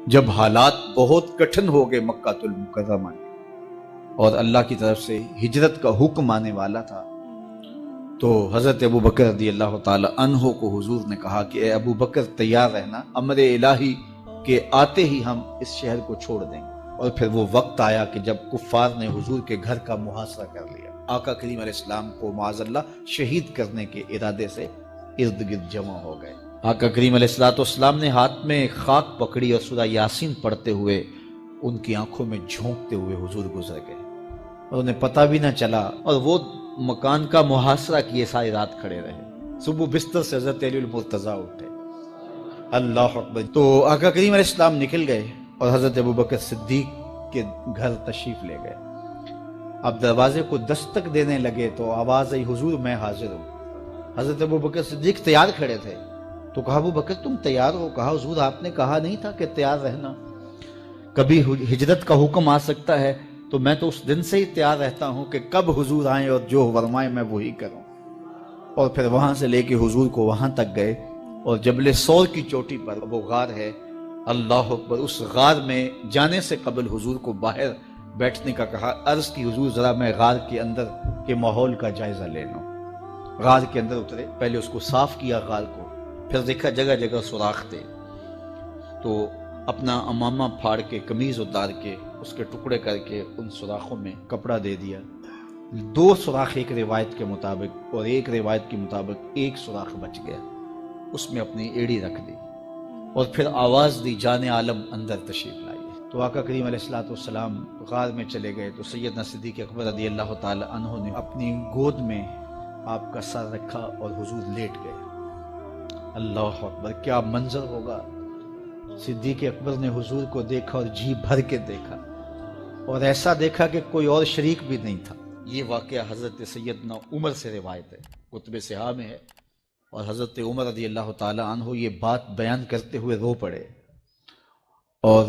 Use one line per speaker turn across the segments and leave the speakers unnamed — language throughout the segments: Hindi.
जब हालात बहुत कठिन हो गए मक्कातुल मुकर्रमा और अल्लाह की तरफ से हिजरत का हुक्म आने वाला था, तो हजरत अबू बकर रज़ी अल्लाह ताला अन्हो को हुजूर ने कहा कि ए अबू बकर तैयार रहना, अमर इलाही के आते ही हम इस शहर को छोड़ देंगे। और फिर वो वक्त आया कि जब कुफ्फार ने हुजूर के घर का मुहासरा कर लिया, आका करीम अलैहिस्सलाम को माज़अल्लाह शहीद करने के इरादे से इर्द गिर्द जमा हो गए। आका करीम अलैहिस्सलाम ने हाथ में खाक पकड़ी और सूरा यासीन पढ़ते हुए उनकी आंखों में झोंकते हुए हुजूर गुजर गए और उन्हें पता भी ना चला, और वो मकान का मुहासरा किए सारी रात खड़े रहे। सुबह बिस्तर से हज़रत अली मुर्तज़ा उठे, अल्लाह अकबर। तो आका करीम अलैहिस्सलाम निकल गए और हजरत अबू बकर सिद्दीक के घर तशरीफ ले गए। अब दरवाजे को दस्तक देने लगे तो आवाज आई, हुजूर मैं हाजिर हूँ। हजरत अबू बकर सिद्दीक तैयार खड़े थे, तो कहा अबू बकर तुम तैयार हो? कहा हुजूर आपने कहा नहीं था कि तैयार रहना, कभी हिजरत का हुक्म आ सकता है, तो मैं तो उस दिन से ही तैयार रहता हूं कि कब हुजूर आए और जो फरमाए मैं वही करूं। और फिर वहां से लेके हुजूर को वहां तक गए और जबले सौर की चोटी पर वो गार है, अल्लाह अकबर, उस गार में जाने से कबल हुजूर को बाहर बैठने का कहा। अर्ज की हुजूर जरा मैं गार के अंदर के माहौल का जायजा ले लूं। गार के अंदर उतरे, पहले उसको साफ किया गार को, फिर देखा जगह जगह सुराख थे, तो अपना अमामा फाड़ के कमीज उतार के उसके टुकड़े करके उन सुराखों में कपड़ा दे दिया। 2 सुराख एक रिवायत के मुताबिक और एक रिवायत के मुताबिक 1 सुराख बच गया, उसमें अपनी एड़ी रख दी और फिर आवाज दी, जाने आलम अंदर तशरीफ लाइए। तो आका करीम अलैहिस्सलाम गार में चले गए तो सैयदना सिद्दीक़ अकबर रज़ी अल्लाह ताला अन्हु ने अपनी गोद में आपका सर रखा और हुजूर लेट गए। अल्लाह अकबर, क्या मंजर होगा। सिद्दीक़ अकबर ने हुजूर को देखा और जी भर के देखा और ऐसा देखा कि कोई और शरीक भी नहीं था। ये वाक़या हज़रत सैयदना उमर से रिवायत है, कुतुब सिहा में है। और हज़रत उमर रज़ी अल्लाह ताला अन्हु ये बात बयान करते हुए रो पड़े और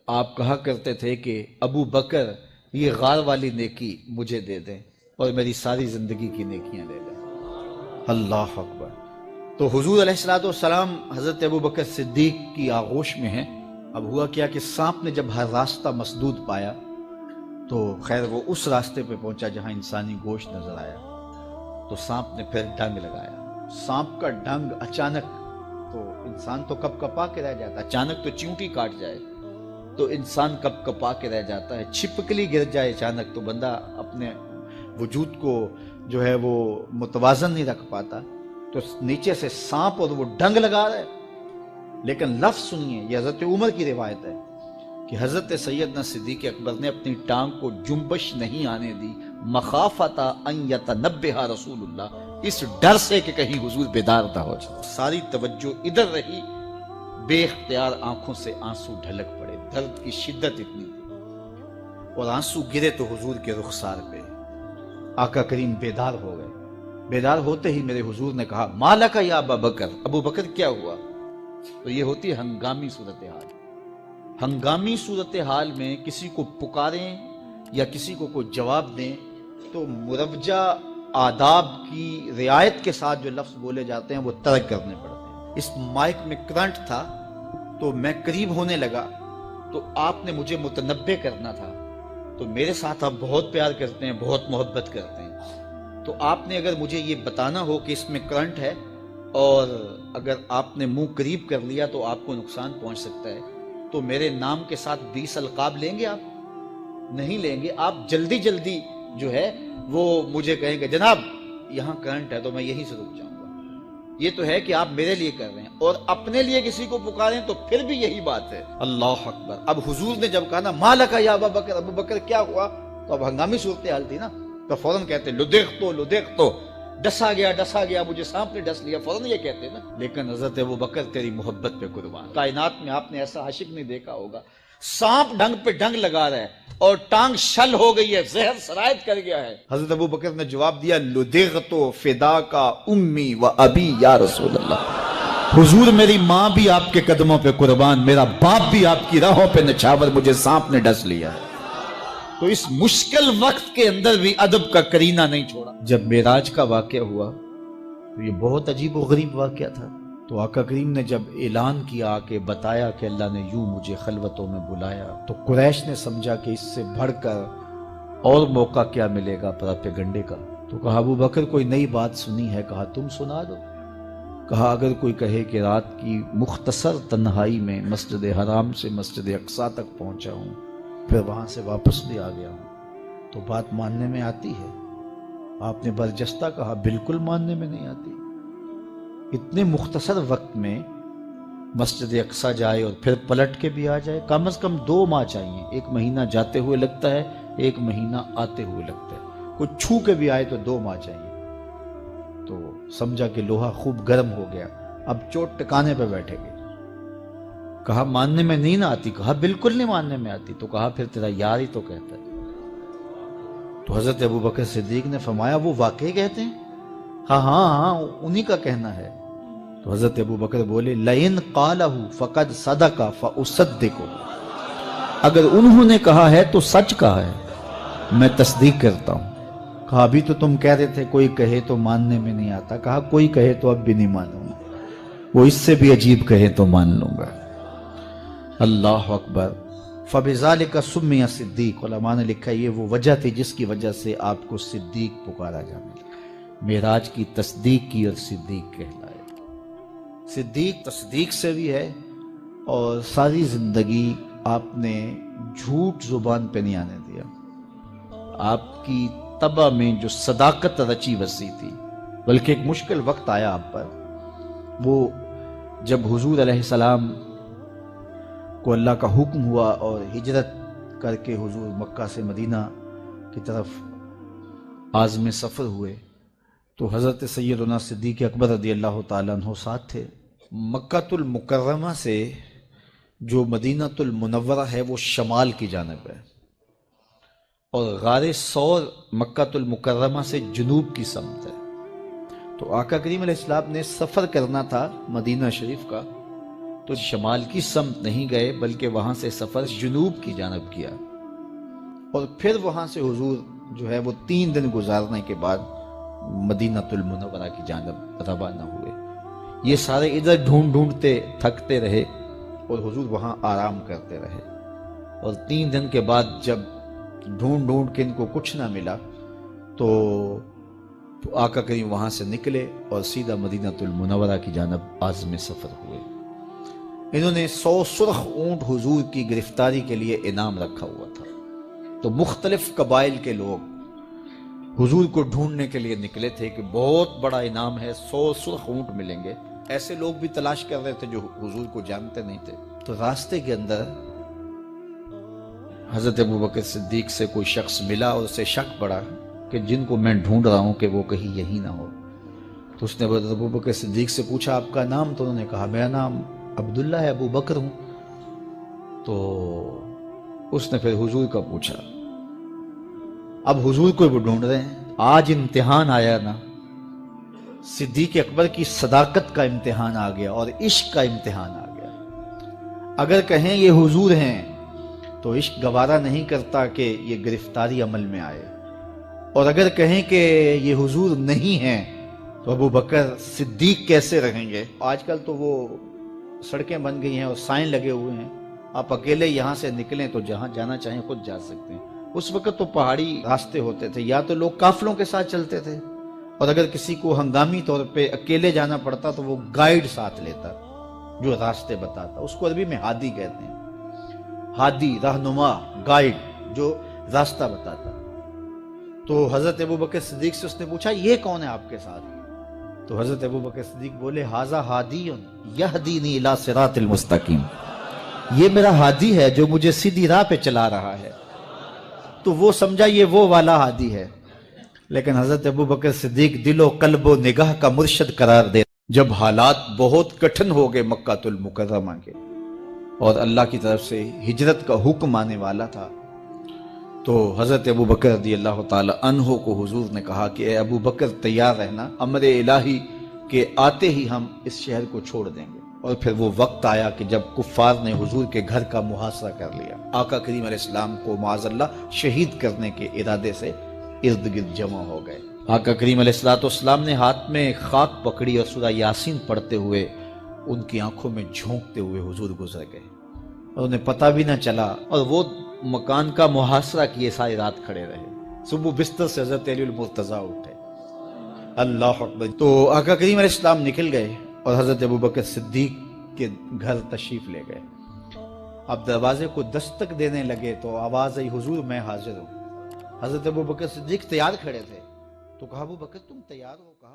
आप कहा करते थे कि अबू बकर ये गार वाली नेकी मुझे दे दें और मेरी सारी जिंदगी की नेकियां ले लें। अल्लाह अकबर। तो हुजूर अलैहिस्सलाम हजरत अबू बकर सिद्दीक की आगोश में हैं। अब हुआ क्या कि सांप ने जब हर रास्ता मसदूद पाया तो खैर वो उस रास्ते पे पहुंचा जहां इंसानी गोश्त नजर आया, तो सांप ने फिर डंग लगाया। सांप का डंग अचानक, तो इंसान तो कप कपा के रह जाता है, अचानक तो चींटी काट जाए तो इंसान कप कपा के रह जाता है, छिपकली गिर जाए अचानक तो बंदा अपने वजूद को जो है वो मुतवाजन नहीं रख पाता। तो नीचे से सांप और वो डंग लगा रहा है। लेकिन लफ्ज सुनिए, यह हजरत उमर की रिवायत है कि हजरत सैयदना सिद्दीक़ अकबर ने अपनी टांग को जुम्बश नहीं आने दी, मखाफता अन यतनब्बहा रसूलुल्लाह, इस डर से कि कहीं हुजूर बेदार ना हो जाए। सारी तवज्जो इधर रही, बेख्तियार आंखों से आंसू ढलक पड़े, दर्द की शिद्दत इतनी थी और आंसू गिरे तो हुजूर के रुखसार पे। आका करीम बेदार हो गए। बेदार होते ही मेरे हुजूर ने कहा, मालका या अबू बकर, अबू बकर क्या हुआ? तो ये होती है हंगामी सूरत हाल। हंगामी सूरत हाल में किसी को पुकारें या किसी को कोई जवाब दें तो मुरवजा आदाब की रियायत के साथ जो लफ्ज बोले जाते हैं वो तर्क करने पड़ते हैं। इस माइक में करंट था तो मैं करीब होने लगा, तो आपने मुझे मुतनब्बे करना था। तो मेरे साथ आप बहुत प्यार करते हैं, बहुत मोहब्बत करते हैं, तो आपने अगर मुझे ये बताना हो कि इसमें करंट है और अगर आपने मुंह करीब कर लिया तो आपको नुकसान पहुंच सकता है, तो मेरे नाम के साथ 20 अलकाब लेंगे आप? नहीं लेंगे। आप जल्दी जल्दी जो है वो मुझे कहेंगे जनाब यहां करंट है, तो मैं यहीं से रुक जाऊंगा। ये तो है कि आप मेरे लिए कर रहे हैं, और अपने लिए किसी को पुकारें तो फिर भी यही बात है। अल्लाह अकबर। अब हुजूर ने जब कहा ना मालका या अबू बकर, अबू बकर क्या हुआ, तो अब हंगामी सूरत हाल थी ना, तो फौरन कहते लुदेख तो डसा गया, मुझे सांप ने डस लिया, फौरन ये कहते ना। लेकिन हजरत अबू बकर तेरी मोहब्बत पे कुर्बान, कायनात में आपने ऐसा आशिक नहीं देखा होगा। सांप डंग पे डंग लगा रहा है और टांग शल हो गई है, जहर सरायत कर गया है। हजरत अबू बकर ने जवाब दिया, लुदेगतो फिदा का उम्मी व अबी या रसूल अल्लाह, हुजूर मेरी माँ भी आपके कदमों पे कुर्बान, मेरा बाप भी आपकी राहों पे निछावर, मुझे सांप ने डस लिया है। तो इस मुश्किल वक्त के अंदर भी अदब का करीना नहीं छोड़ा। जब मेराज का वाकया हुआ तो ये बहुत अजीब व गरीब वाकया था। तो आका करीम ने जब ऐलान किया आके बताया कि अल्लाह ने यूं मुझे खलवतों में बुलाया, तो कुरैश ने समझा कि इससे बढ़कर और मौका क्या मिलेगा प्रोपेगंडे का। तो कहा अबू बकर कोई नई बात सुनी है? कहा तुम सुना दो। कहा अगर कोई कहे कि रात की मुख्तसर तन्हाई में मस्जिद हराम से मस्जिद अक्सा तक पहुंचा हूं, फिर वहां से वापस भी आ गया हूं, तो बात मानने में आती है? आपने बरजस्ता कहा बिल्कुल मानने में नहीं आती। इतने मुख्तसर वक्त में मस्जिद अक्सा जाए और फिर पलट के भी आ जाए, कम से कम 2 माह चाहिए। 1 महीना जाते हुए लगता है, 1 महीना आते हुए लगता है। कोई छू के भी आए तो 2 माह चाहिए। तो समझा कि लोहा खूब गर्म हो गया, अब चोट टिकाने पे बैठेंगे। कहा मानने में नहीं ना आती? कहा बिल्कुल नहीं मानने में आती। तो कहा फिर तेरा यार ही तो कहता है। तो हजरत अबू बकर सिद्दीक ने फरमाया वो वाकई कहते हैं? हाँ हाँ हाँ उन्हीं का कहना है। तो हजरत अबू बकर बोले लइन क़ालहु फ़क़द सदक़ फ़उसद्दिक़ु, अगर उन्होंने कहा है तो सच कहा है, मैं तस्दीक करता हूं। कहा अभी तो तुम कह रहे थे कोई कहे तो मानने में नहीं आता। कहा कोई कहे तो अब भी नहीं मानूंगा, वो इससे भी अजीब कहे तो मान लूंगा। अल्लाह अकबर। फ़बिज़ालिका सुम्मिया सिद्दीक, उलमा ने लिखा ये वो वजह थी जिसकी वजह से आपको सिद्दीक पुकारा जाने लगा। मेराज की तस्दीक की और सिद्दीक कहलाए। सिद्दीक तस्दीक से भी है, और सारी जिंदगी आपने झूठ जुबान पे नहीं आने दिया। आपकी तबा में जो सदाकत रची बसी थी, बल्कि एक मुश्किल वक्त आया आप पर, वो जब हुजूर अलैहिस्सलाम को अल्लाह का हुक्म हुआ और हिजरत करके हुजूर मक्का से मदीना की तरफ आज़म सफ़र हुए, तो हज़रत सैयदना सिद्दीक़ अकबर रज़ियल्लाहु ताला अन्हु साथ थे। मक्कातुल मुकर्रमा से जो मदीनातुल मुनव्वरा है वो शमाल की जानिब है, और गारे सौर मक्कातुल मुकर्रमा से जुनूब की समत है। तो आका करीम अलैहिस्सलाम ने सफ़र करना था मदीना शरीफ का, तो शमाल की समत नहीं गए, बल्कि वहां से सफ़र जुनूब की जानिब किया, और फिर वहां से हुजूर जो है वो 3 दिन गुजारने के बाद मदीनातुल मुनव्वरा की जानिब रवाना हुए। ये सारे इधर ढूंढ ढूंढते थकते रहे और हुजूर वहां आराम करते रहे, और 3 दिन के बाद जब ढूंढ ढूंढ के इनको कुछ ना मिला, तो आका करीम वहां से निकले और सीधा मदीनातुल मुनव्वरा की जानिब आज़म सफ़र हुए। इन्होंने 100 सुर्ख ऊंट हुजूर की गिरफ्तारी के लिए इनाम रखा हुआ था। तो मुख्तलिफ कबाइल के लोग हुजूर को ढूंढने के लिए निकले थे कि बहुत बड़ा इनाम है, 100 सुर्ख ऊंट मिलेंगे। ऐसे लोग भी तलाश कर रहे थे जो हुजूर को जानते नहीं थे। तो रास्ते के अंदर हजरत अबू बकर सिद्दीक से कोई शख्स मिला और उसे शक पड़ा कि जिनको मैं ढूंढ रहा हूं कि वो कहीं यही ना हो। तो उसने अबू बकर सिद्दीक से पूछा आपका नाम? तो उन्होंने कहा मेरा नाम अब्दुल्ला है, अबू बकर हूं। तो उसने फिर हुजूर का पूछा। अब हुजूर को वो ढूंढ रहे हैं। आज इम्तिहान आया ना, सिद्दीक अकबर की सदाकत का इम्तिहान आ गया और इश्क का इम्तिहान आ गया। अगर कहें ये हुजूर हैं तो इश्क गवारा नहीं करता कि ये गिरफ्तारी अमल में आए, और अगर कहें कि ये हुजूर नहीं हैं तो अबू बकर सिद्दीक कैसे रहेंगे। आजकल तो वो सड़कें बन गई हैं और साइन लगे हुए हैं, आप अकेले यहाँ से निकलें तो जहाँ जाना चाहें खुद जा सकते हैं। उस वक्त तो पहाड़ी रास्ते होते थे, या तो लोग काफिलों के साथ चलते थे, और अगर किसी को हंगामी तौर पे अकेले जाना पड़ता तो वो गाइड साथ लेता जो रास्ते बताता। उसको अरबी में हादी कहते हैं, हादी रहनुमा, गाइड जो रास्ता बताता। तो हजरत अबू बकर सिद्दीक से उसने पूछा ये कौन है आपके साथ? तो हजरत अबू बकर सिद्दीक बोले हाजा हादीयुन यहदीनी इला सिरातिल मुस्तकीम, ये मेरा हादी है जो मुझे सीधी राह पे चला रहा है। तो वो समझा ये वो वाला हादी है। लेकिन हजरत अबू बकर सिद्दीक दिलो कल्बो निगाह का मुर्शद करार दे। जब हालात बहुत कठिन हो गए मक्कातुल मुकर्रमा के और अल्लाह की तरफ से हिजरत का हुक्म आने वाला था, तो हजरत अबू बकर रज़ियल्लाहु ताला अन्हु को हुजूर ने कहा कि ए अबू बकर तैयार रहना, अमरे इलाही के आते ही हम इस शहर को छोड़ देंगे। और फिर वो वक्त आया कि जब कुफ्फार ने हुजूर के घर का मुहासरा कर लिया। आका करीम अलैहिस्सलाम को माज़अल्लाह शहीद करने के इरादे से इर्द गिर्द जमा हो गए। आका करीम अलैहिस्सलाम ने हाथ में खाक पकड़ी और सूरा यासीन पढ़ते हुए उनकी आंखों में झोंकते हुए हुजूर गुजर गए और उन्हें पता भी ना चला, और वो मकान का मुहासरा किए सारी रात खड़े रहे। सुबह बिस्तर से हजरत अली मुर्तजा उठे, अल्लाह अकबर। तो आका करीम अलैहिस्सलाम निकल गए और हजरत अबू बकर सिद्दीक के घर तशरीफ ले गए। अब दरवाजे को दस्तक देने लगे तो आवाज आई, हुजूर मैं हाजिर हूँ। हजरत अबू बकर सिद्दीक तैयार खड़े थे, तो कहा अबू बकर तुम तैयार हो? कहा